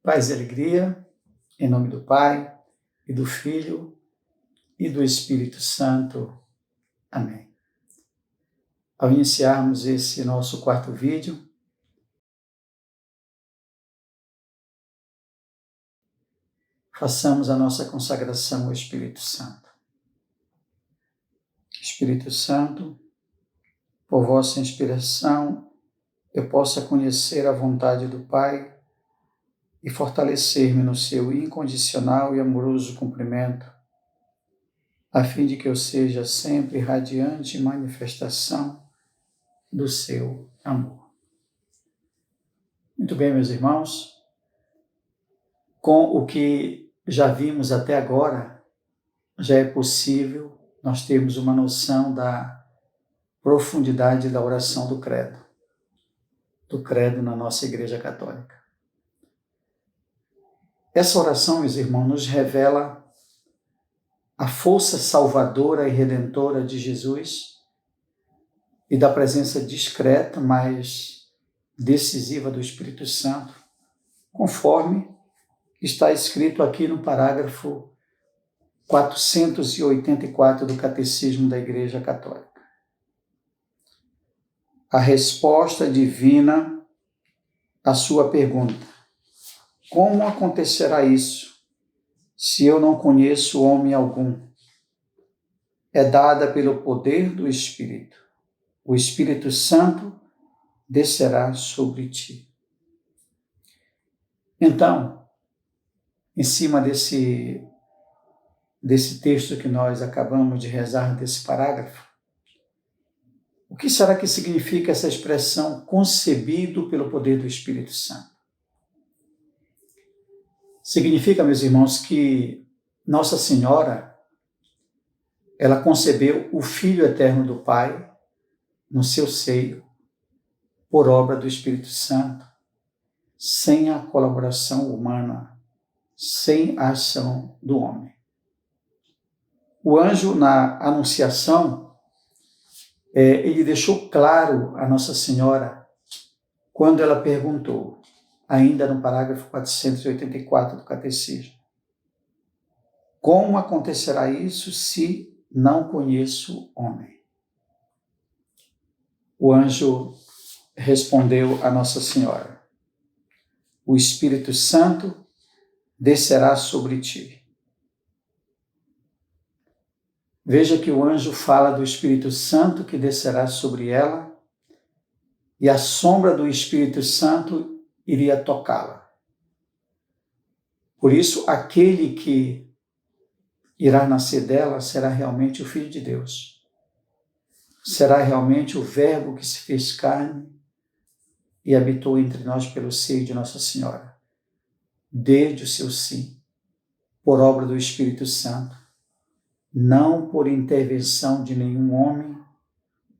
Paz e alegria, em nome do Pai, e do Filho, e do Espírito Santo. Amém. Ao iniciarmos esse nosso quarto vídeo, façamos a nossa consagração ao Espírito Santo. Espírito Santo, por vossa inspiração, eu possa conhecer a vontade do Pai e fortalecer-me no seu incondicional e amoroso cumprimento, a fim de que eu seja sempre radiante manifestação do seu amor. Muito bem, meus irmãos, com o que já vimos até agora, já é possível nós termos uma noção da profundidade da oração do credo na nossa Igreja Católica. Essa oração, meus irmãos, nos revela a força salvadora e redentora de Jesus e da presença discreta, mas decisiva do Espírito Santo, conforme está escrito aqui no parágrafo 484 do Catecismo da Igreja Católica. A resposta divina à sua pergunta: como acontecerá isso, se eu não conheço homem algum? É dada pelo poder do Espírito. O Espírito Santo descerá sobre ti. Então, em cima desse texto que nós acabamos de rezar, desse parágrafo, o que será que significa essa expressão concebido pelo poder do Espírito Santo? Significa, meus irmãos, que Nossa Senhora, ela concebeu o Filho eterno do Pai no seu seio, por obra do Espírito Santo, sem a colaboração humana, sem a ação do homem. O anjo, na Anunciação, ele deixou claro a Nossa Senhora quando ela perguntou, ainda no parágrafo 484 do Catecismo: como acontecerá isso se não conheço homem? O anjo respondeu a Nossa Senhora: o Espírito Santo descerá sobre ti. Veja que o anjo fala do Espírito Santo que descerá sobre ela, e a sombra do Espírito Santo iria tocá-la. Por isso, aquele que irá nascer dela será realmente o Filho de Deus. Será realmente o Verbo que se fez carne e habitou entre nós pelo seio de Nossa Senhora, desde o seu sim, por obra do Espírito Santo, não por intervenção de nenhum homem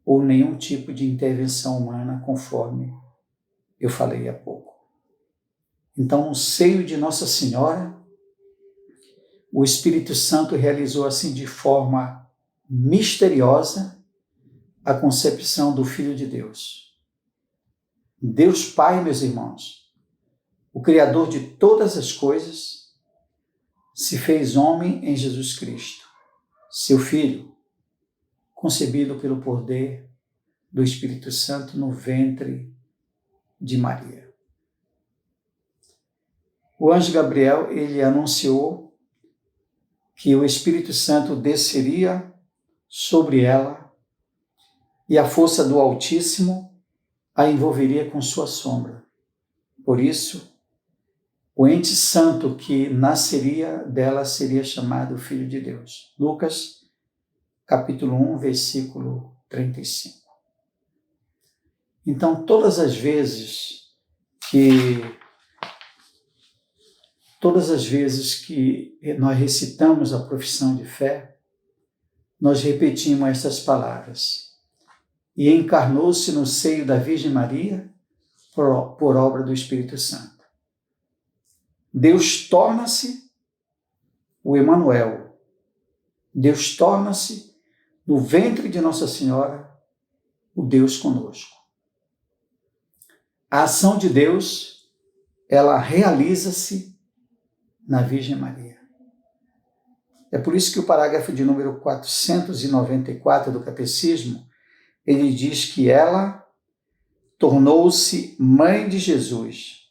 ou nenhum tipo de intervenção humana, conforme eu falei há pouco. Então, no seio de Nossa Senhora, o Espírito Santo realizou assim de forma misteriosa a concepção do Filho de Deus. Deus Pai, meus irmãos, o Criador de todas as coisas, se fez homem em Jesus Cristo, seu Filho, concebido pelo poder do Espírito Santo no ventre de Maria. O anjo Gabriel, ele anunciou que o Espírito Santo desceria sobre ela e a força do Altíssimo a envolveria com sua sombra. Por isso, o ente santo que nasceria dela seria chamado Filho de Deus. Lucas, capítulo 1, versículo 35. Então, todas as vezes que nós recitamos a profissão de fé, nós repetimos estas palavras: e encarnou-se no seio da Virgem Maria por obra do Espírito Santo. Deus torna-se o Emanuel. Deus torna-se no ventre de Nossa Senhora o Deus conosco. A ação de Deus ela realiza-se na Virgem Maria. É por isso que o parágrafo de número 494 do Catecismo, ele diz que ela tornou-se mãe de Jesus,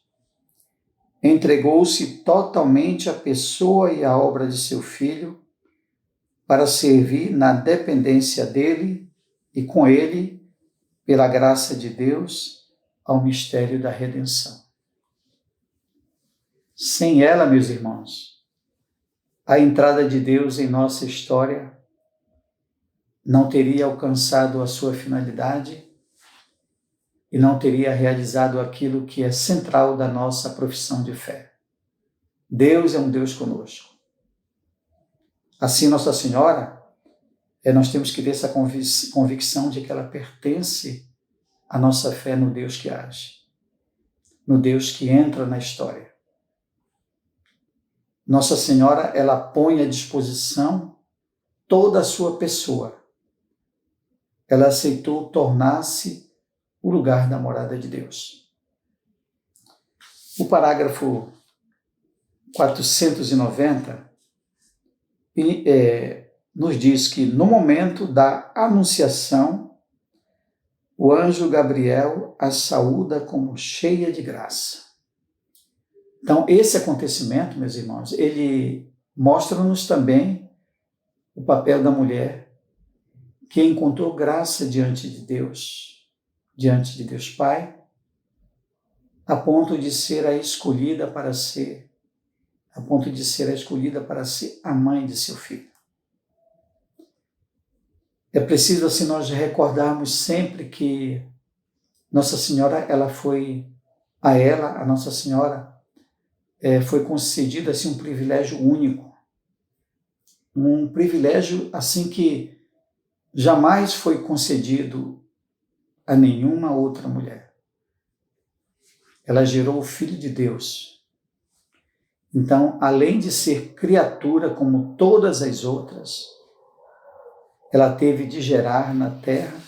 entregou-se totalmente à pessoa e à obra de seu Filho para servir na dependência dele e com ele, pela graça de Deus, ao mistério da redenção. Sem ela, meus irmãos, a entrada de Deus em nossa história não teria alcançado a sua finalidade e não teria realizado aquilo que é central da nossa profissão de fé. Deus é um Deus conosco. Assim, Nossa Senhora, nós temos que ter essa convicção de que ela pertence à nossa fé no Deus que age, no Deus que entra na história. Nossa Senhora, ela põe à disposição toda a sua pessoa. Ela aceitou tornar-se o lugar da morada de Deus. O parágrafo 490 nos diz que no momento da anunciação, o anjo Gabriel a saúda como cheia de graça. Então, esse acontecimento, meus irmãos, ele mostra-nos também o papel da mulher que encontrou graça diante de Deus Pai, a ponto de ser a escolhida para ser a mãe de seu filho. É preciso assim nós recordarmos sempre que Nossa Senhora, a Nossa Senhora foi concedido assim um privilégio único, um privilégio assim que jamais foi concedido a nenhuma outra mulher. Ela gerou o Filho de Deus. Então, além de ser criatura como todas as outras, ela teve de gerar na terra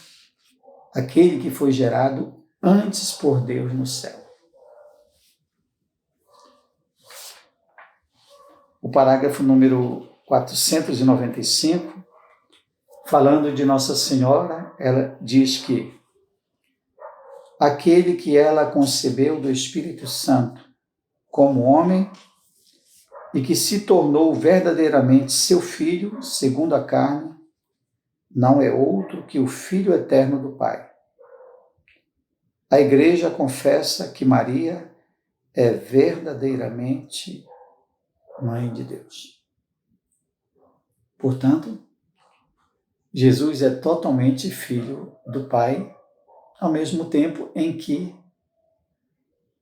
aquele que foi gerado antes por Deus no céu. O parágrafo número 495, falando de Nossa Senhora, ela diz que aquele que ela concebeu do Espírito Santo como homem e que se tornou verdadeiramente seu filho, segundo a carne, não é outro que o Filho eterno do Pai. A Igreja confessa que Maria é verdadeiramente Mãe de Deus. Portanto, Jesus é totalmente Filho do Pai, ao mesmo tempo em que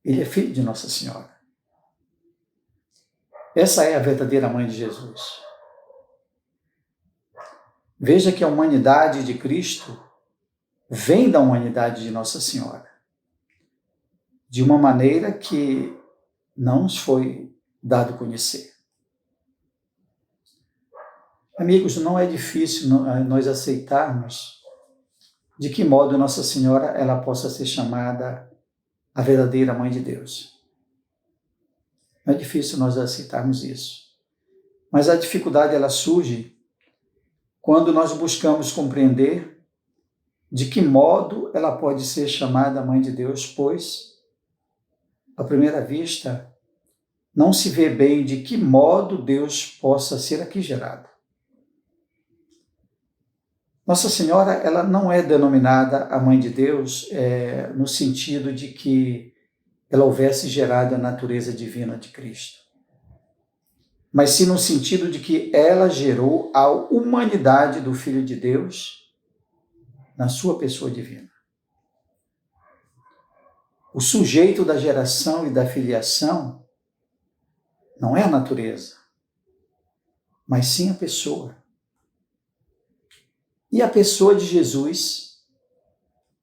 ele é filho de Nossa Senhora. Essa é a verdadeira mãe de Jesus. Veja que a humanidade de Cristo vem da humanidade de Nossa Senhora, de uma maneira que não nos foi dado conhecer. Amigos, não é difícil nós aceitarmos de que modo Nossa Senhora ela possa ser chamada a verdadeira Mãe de Deus. Não é difícil nós aceitarmos isso. Mas a dificuldade ela surge quando nós buscamos compreender de que modo ela pode ser chamada Mãe de Deus, pois, à primeira vista, não se vê bem de que modo Deus possa ser aqui gerado. Nossa Senhora, ela não é denominada a Mãe de Deus no sentido de que ela houvesse gerado a natureza divina de Cristo, mas sim no sentido de que ela gerou a humanidade do Filho de Deus na sua pessoa divina. O sujeito da geração e da filiação não é a natureza, mas sim a pessoa. E a pessoa de Jesus,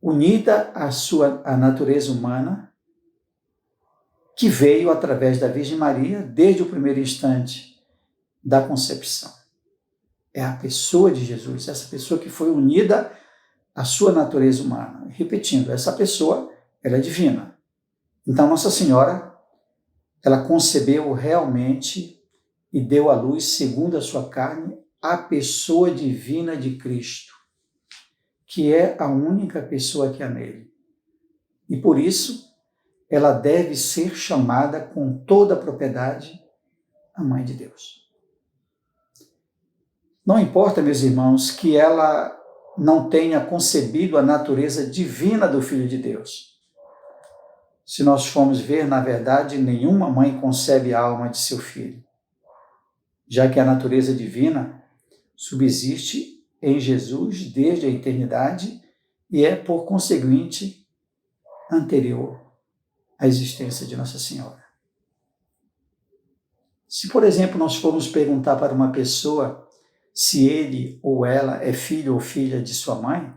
unida à natureza humana, que veio através da Virgem Maria desde o primeiro instante da concepção. É a pessoa de Jesus, essa pessoa que foi unida à sua natureza humana. Repetindo, essa pessoa, ela é divina. Então, Nossa Senhora, ela concebeu realmente e deu à luz, segundo a sua carne, a pessoa divina de Cristo, que é a única pessoa que há nele. E por isso, ela deve ser chamada com toda a propriedade a Mãe de Deus. Não importa, meus irmãos, que ela não tenha concebido a natureza divina do Filho de Deus. Se nós formos ver, na verdade, nenhuma mãe concebe a alma de seu filho, já que a natureza divina subsiste em Jesus desde a eternidade e é, por conseguinte, anterior à existência de Nossa Senhora. Se, por exemplo, nós formos perguntar para uma pessoa se ele ou ela é filho ou filha de sua mãe,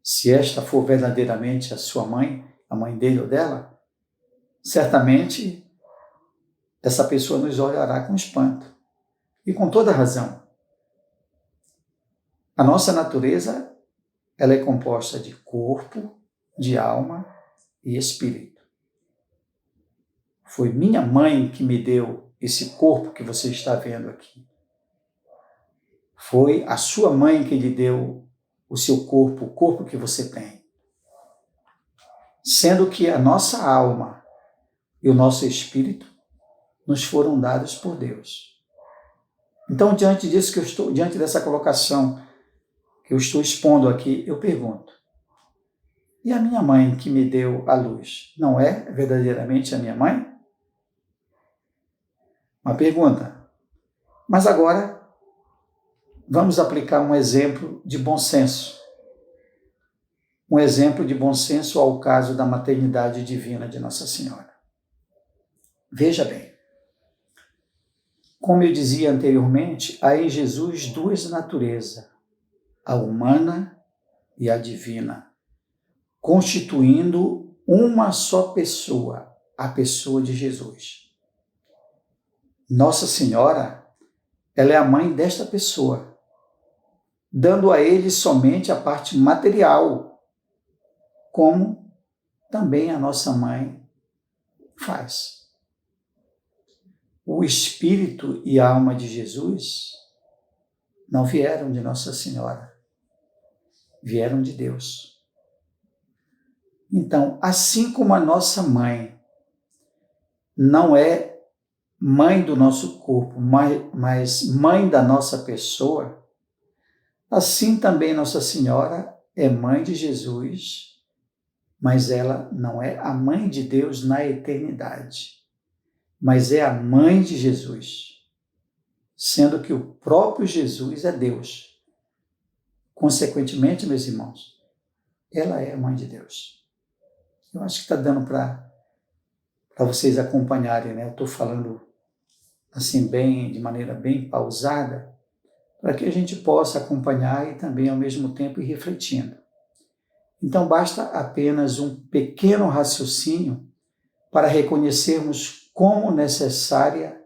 se esta for verdadeiramente a sua mãe, a mãe dele ou dela, certamente essa pessoa nos olhará com espanto. E com toda razão. A nossa natureza, ela é composta de corpo, de alma e espírito. Foi minha mãe que me deu esse corpo que você está vendo aqui. Foi a sua mãe que lhe deu o seu corpo, o corpo que você tem. Sendo que a nossa alma e o nosso espírito nos foram dados por Deus. Então, diante dessa colocação que eu estou expondo aqui, eu pergunto: e a minha mãe que me deu a luz, não é verdadeiramente a minha mãe? Uma pergunta. Mas agora, vamos aplicar um exemplo de bom senso. Um exemplo de bom senso ao caso da maternidade divina de Nossa Senhora. Veja bem. Como eu dizia anteriormente, há em Jesus duas naturezas, a humana e a divina, constituindo uma só pessoa, a pessoa de Jesus. Nossa Senhora, ela é a mãe desta pessoa, dando a ele somente a parte material, como também a nossa mãe faz. O espírito e a alma de Jesus não vieram de Nossa Senhora, vieram de Deus. Então, assim como a nossa mãe não é mãe do nosso corpo, mas mãe da nossa pessoa, assim também Nossa Senhora é mãe de Jesus, mas ela não é a mãe de Deus na eternidade, mas é a mãe de Jesus, sendo que o próprio Jesus é Deus. Consequentemente, meus irmãos, ela é a mãe de Deus. Eu acho que está dando para vocês acompanharem, né? Eu estou falando assim de maneira bem pausada, para que a gente possa acompanhar e também ao mesmo tempo ir refletindo. Então basta apenas um pequeno raciocínio para reconhecermos como necessária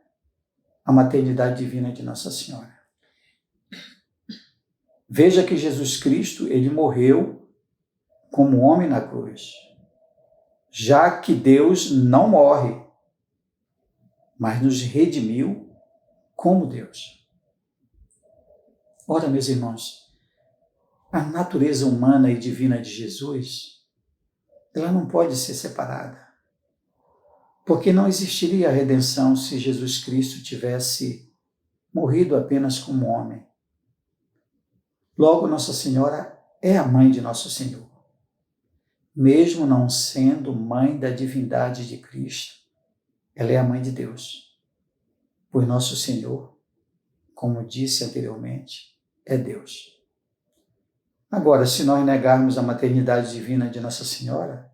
a maternidade divina de Nossa Senhora. Veja que Jesus Cristo, ele morreu como homem na cruz, já que Deus não morre, mas nos redimiu como Deus. Ora, meus irmãos, a natureza humana e divina de Jesus, ela não pode ser separada, porque não existiria a redenção se Jesus Cristo tivesse morrido apenas como homem. Logo, Nossa Senhora é a mãe de nosso Senhor. Mesmo não sendo mãe da divindade de Cristo, ela é a mãe de Deus. Pois nosso Senhor, como disse anteriormente, é Deus. Agora, se nós negarmos a maternidade divina de Nossa Senhora,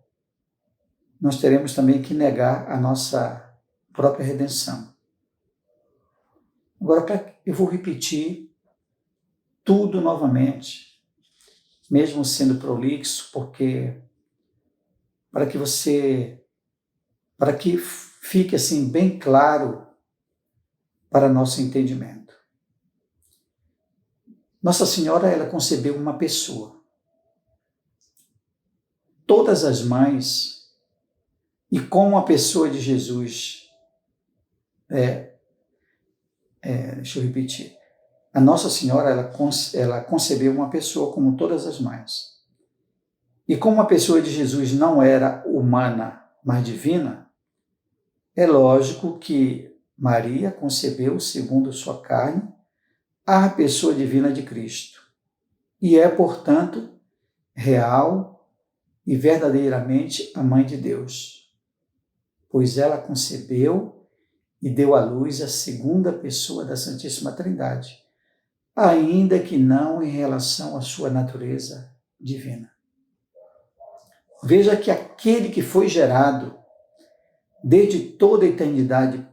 nós teremos também que negar a nossa própria redenção. Agora, eu vou repetir tudo novamente, mesmo sendo prolixo, porque para que fique assim bem claro para nosso entendimento. Nossa Senhora, ela concebeu uma pessoa. Todas as mães, e como a pessoa de Jesus Deixa eu repetir. A Nossa Senhora, ela concebeu uma pessoa como todas as mães. E como a pessoa de Jesus não era humana, mas divina, é lógico que Maria concebeu, segundo sua carne, a pessoa divina de Cristo. E é, portanto, real e verdadeiramente a Mãe de Deus, pois ela concebeu e deu à luz a segunda pessoa da Santíssima Trindade, ainda que não em relação à sua natureza divina. Veja que aquele que foi gerado desde toda a eternidade,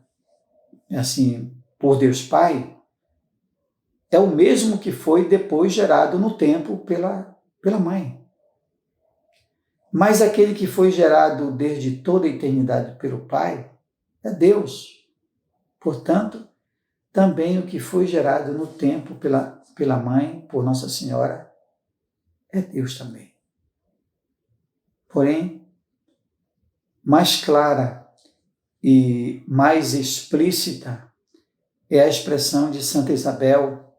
assim, por Deus Pai, é o mesmo que foi depois gerado no tempo pela mãe. Mas aquele que foi gerado desde toda a eternidade pelo Pai é Deus. Portanto, também o que foi gerado no tempo pela mãe, por Nossa Senhora, é Deus também. Porém, mais clara e mais explícita é a expressão de Santa Isabel,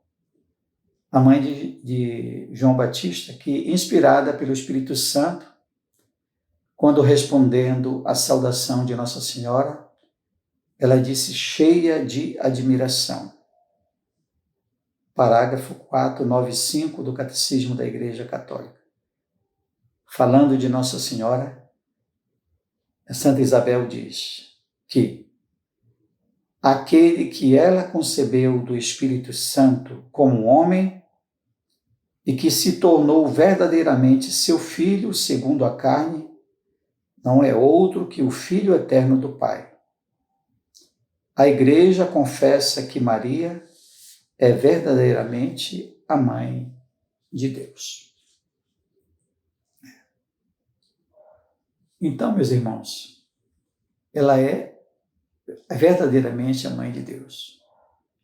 a mãe de João Batista, que, inspirada pelo Espírito Santo, quando respondendo à saudação de Nossa Senhora, ela disse cheia de admiração. Parágrafo 495 do Catecismo da Igreja Católica. Falando de Nossa Senhora, Santa Isabel diz que aquele que ela concebeu do Espírito Santo como homem e que se tornou verdadeiramente seu filho segundo a carne, não é outro que o Filho eterno do Pai. A Igreja confessa que Maria é verdadeiramente a Mãe de Deus. Então, meus irmãos, ela é verdadeiramente a Mãe de Deus.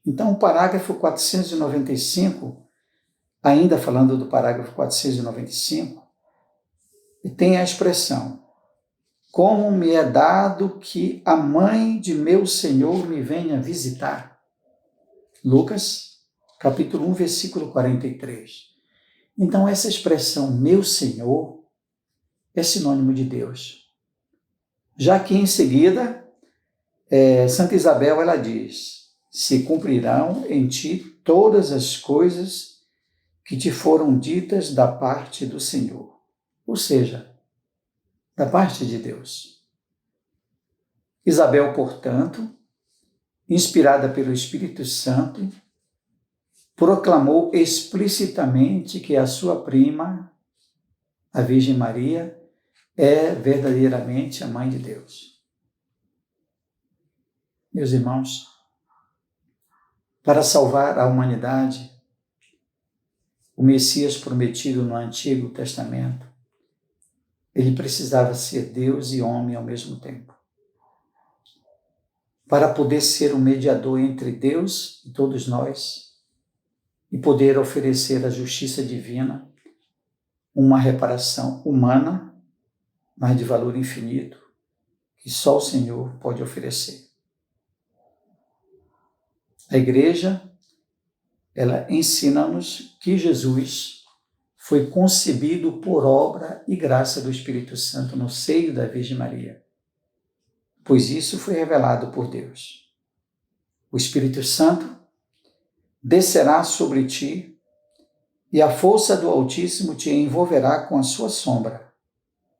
Então, o parágrafo 495, ainda falando do parágrafo 495, tem a expressão: como me é dado que a mãe de meu Senhor me venha visitar. Lucas, capítulo 1, versículo 43. Então, essa expressão, meu Senhor, é sinônimo de Deus. Já que em seguida, Santa Isabel, ela diz, se cumprirão em ti todas as coisas que te foram ditas da parte do Senhor. Ou seja, da parte de Deus. Isabel, portanto, inspirada pelo Espírito Santo, proclamou explicitamente que a sua prima, a Virgem Maria, é verdadeiramente a Mãe de Deus. Meus irmãos, para salvar a humanidade, o Messias prometido no Antigo Testamento, ele precisava ser Deus e homem ao mesmo tempo. Para poder ser o mediador entre Deus e todos nós e poder oferecer à justiça divina uma reparação humana, mas de valor infinito, que só o Senhor pode oferecer. A Igreja, ela ensina-nos que Jesus foi concebido por obra e graça do Espírito Santo no seio da Virgem Maria, pois isso foi revelado por Deus. O Espírito Santo descerá sobre ti e a força do Altíssimo te envolverá com a sua sombra.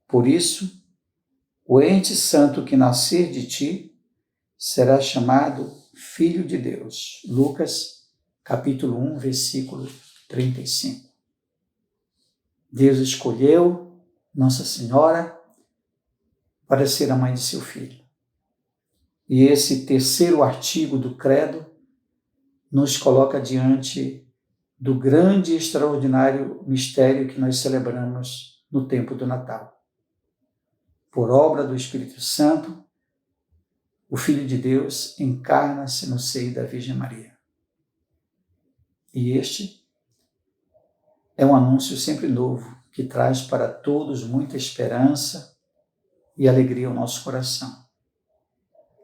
Por isso, o ente santo que nascer de ti será chamado Filho de Deus. Lucas, capítulo 1, versículo 35. Deus escolheu Nossa Senhora para ser a mãe de seu filho. E esse terceiro artigo do credo nos coloca diante do grande e extraordinário mistério que nós celebramos no tempo do Natal. Por obra do Espírito Santo, o Filho de Deus encarna-se no seio da Virgem Maria. E este é um anúncio sempre novo, que traz para todos muita esperança e alegria ao nosso coração.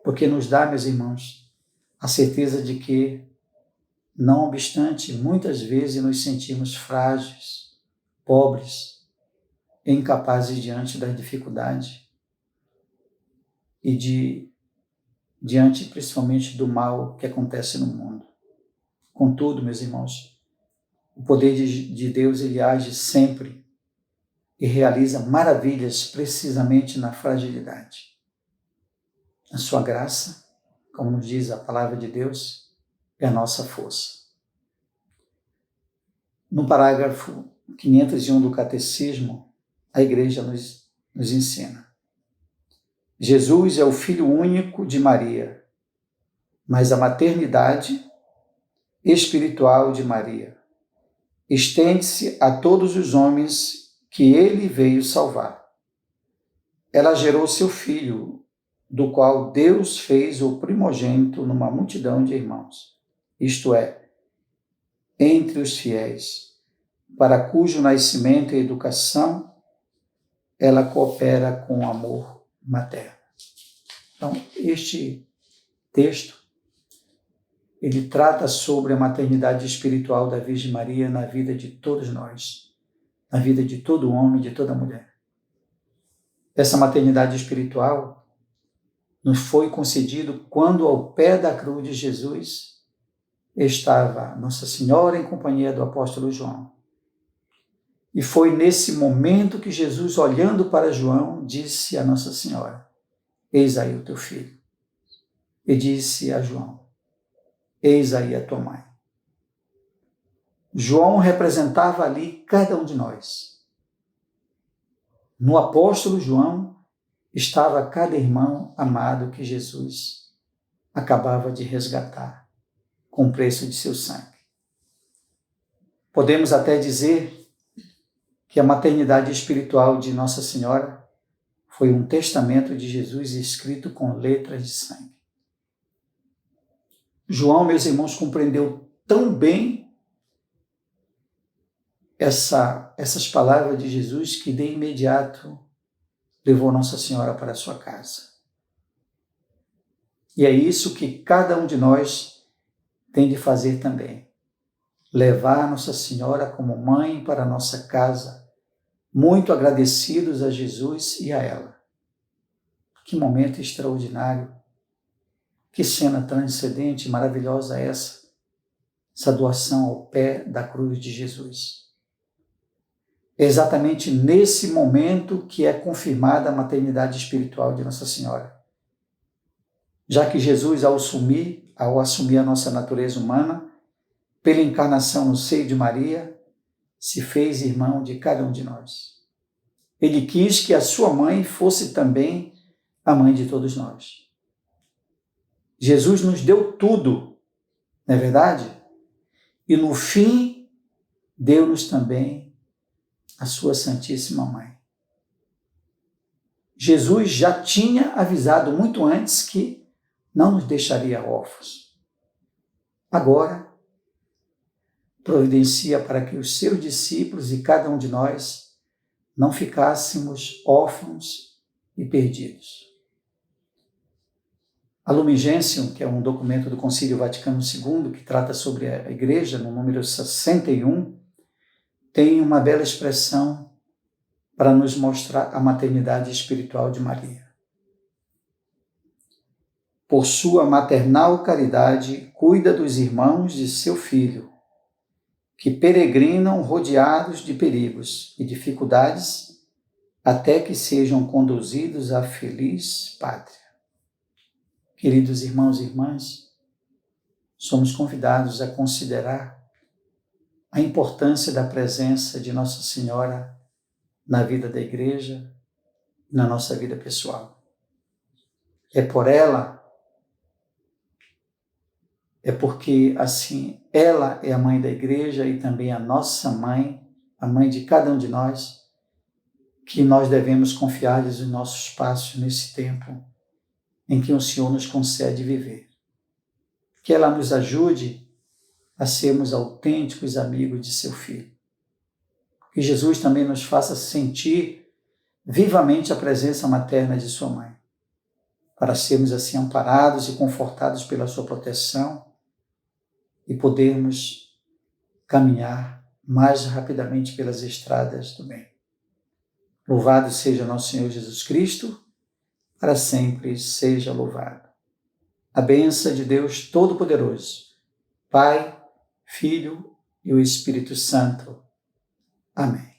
Porque nos dá, meus irmãos, a certeza de que, não obstante, muitas vezes nos sentimos frágeis, pobres, incapazes diante da dificuldade e diante principalmente do mal que acontece no mundo. Contudo, meus irmãos, o poder de Deus, ele age sempre e realiza maravilhas precisamente na fragilidade. A sua graça, como nos diz a palavra de Deus, é a nossa força. No parágrafo 501 do Catecismo, a Igreja nos ensina: Jesus é o Filho único de Maria, mas a maternidade espiritual de Maria estende-se a todos os homens que ele veio salvar. Ela gerou seu filho, do qual Deus fez o primogênito numa multidão de irmãos, isto é, entre os fiéis, para cujo nascimento e educação ela coopera com o amor materno. Então, este texto, ele trata sobre a maternidade espiritual da Virgem Maria na vida de todos nós, na vida de todo homem, de toda mulher. Essa maternidade espiritual nos foi concedido quando ao pé da cruz de Jesus estava Nossa Senhora em companhia do apóstolo João. E foi nesse momento que Jesus, olhando para João, disse a Nossa Senhora: eis aí o teu filho. E disse a João: eis aí a tua mãe. João representava ali cada um de nós. No apóstolo João estava cada irmão amado que Jesus acabava de resgatar com o preço de seu sangue. Podemos até dizer que a maternidade espiritual de Nossa Senhora foi um testamento de Jesus escrito com letras de sangue. João, meus irmãos, compreendeu tão bem essas palavras de Jesus que de imediato levou Nossa Senhora para a sua casa. E é isso que cada um de nós tem de fazer também. Levar Nossa Senhora como mãe para a nossa casa, muito agradecidos a Jesus e a ela. Que momento extraordinário, que cena transcendente e maravilhosa essa doação ao pé da cruz de Jesus. É exatamente nesse momento que é confirmada a maternidade espiritual de Nossa Senhora. Já que Jesus, ao assumir a nossa natureza humana, pela encarnação no seio de Maria, se fez irmão de cada um de nós. Ele quis que a sua mãe fosse também a mãe de todos nós. Jesus nos deu tudo, não é verdade? E no fim, deu-nos também a sua Santíssima Mãe. Jesus já tinha avisado muito antes que não nos deixaria órfãos. Agora, providencia para que os seus discípulos e cada um de nós não ficássemos órfãos e perdidos. A Lumen Gentium, que é um documento do Concílio Vaticano II, que trata sobre a Igreja, no número 61, tem uma bela expressão para nos mostrar a maternidade espiritual de Maria. Por sua maternal caridade, cuida dos irmãos de seu filho, que peregrinam rodeados de perigos e dificuldades, até que sejam conduzidos à feliz pátria. Queridos irmãos e irmãs, somos convidados a considerar a importância da presença de Nossa Senhora na vida da Igreja e na nossa vida pessoal. É por ela, é porque, assim, ela é a mãe da Igreja e também a nossa mãe, a mãe de cada um de nós, que nós devemos confiar-lhes os nossos passos nesse tempo em que o Senhor nos concede viver. Que ela nos ajude a sermos autênticos amigos de seu Filho. Que Jesus também nos faça sentir vivamente a presença materna de sua mãe. para sermos assim amparados e confortados pela sua proteção e podermos caminhar mais rapidamente pelas estradas do bem. Louvado seja nosso Senhor Jesus Cristo, para sempre seja louvado. A bênção de Deus Todo-Poderoso, Pai, Filho e o Espírito Santo. Amém.